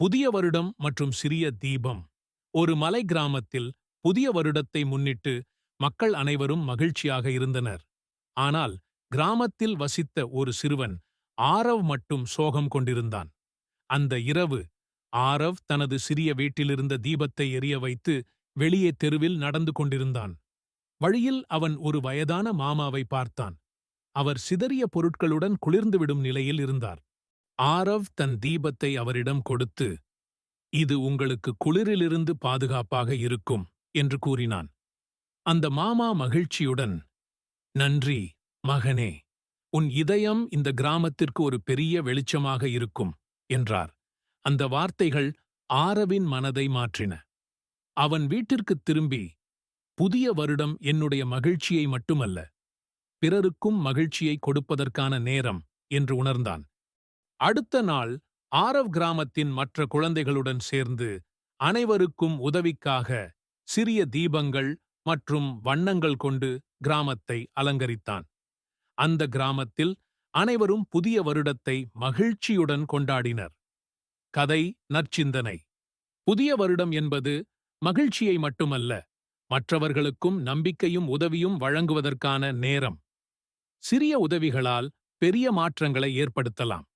புதிய வருடம் மற்றும் சிறிய தீபம். ஒரு மலை கிராமத்தில் புதிய வருடத்தை முன்னிட்டு மக்கள் அனைவரும் மகிழ்ச்சியாக இருந்தனர். ஆனால் கிராமத்தில் வசித்த ஒரு சிறுவன் ஆரவ் மட்டும் சோகம் கொண்டிருந்தான். அந்த இரவு ஆரவ் தனது சிறிய வீட்டிலிருந்த தீபத்தை எரிய வைத்து வெளியே தெருவில் நடந்து கொண்டிருந்தான். வழியில் அவன் ஒரு வயதான மாமாவை பார்த்தான். அவர் சிதறிய பொருட்களுடன் குளிர்ந்துவிடும் நிலையில் இருந்தார். ஆரவ் தன் தீபத்தை அவரிடம் கொடுத்து, "இது உங்களுக்கு குளிரிலிருந்து பாதுகாப்பாக இருக்கும்" என்று கூறினான். அந்த மாமா மகிழ்ச்சியுடன், "நன்றி மகனே, உன் இதயம் இந்த கிராமத்திற்கு ஒரு பெரிய வெளிச்சமாக இருக்கும்" என்றார். அந்த வார்த்தைகள் ஆரவின் மனதை மாற்றின. அவன் வீட்டிற்குத் திரும்பி, புதிய வருடம் என்னுடைய மகிழ்ச்சியை மட்டுமல்ல, பிறருக்கும் மகிழ்ச்சியை கொடுப்பதற்கான நேரம் என்று உணர்ந்தான். அடுத்த நாள் ஆரவ் கிராமத்தின் மற்ற குழந்தைகளுடன் சேர்ந்து அனைவருக்கும் உதவிக்காக சிறிய தீபங்கள் மற்றும் வண்ணங்கள் கொண்டு கிராமத்தை அலங்கரித்தான். அந்த கிராமத்தில் அனைவரும் புதிய வருடத்தை மகிழ்ச்சியுடன் கொண்டாடினர். கதை நற்சிந்தனை. புதிய வருடம் என்பது மகிழ்ச்சியை மட்டுமல்ல, மற்றவர்களுக்கும் நம்பிக்கையும் உதவியும் வழங்குவதற்கான நேரம். சிறிய உதவிகளால் பெரிய மாற்றங்களை ஏற்படுத்தலாம்.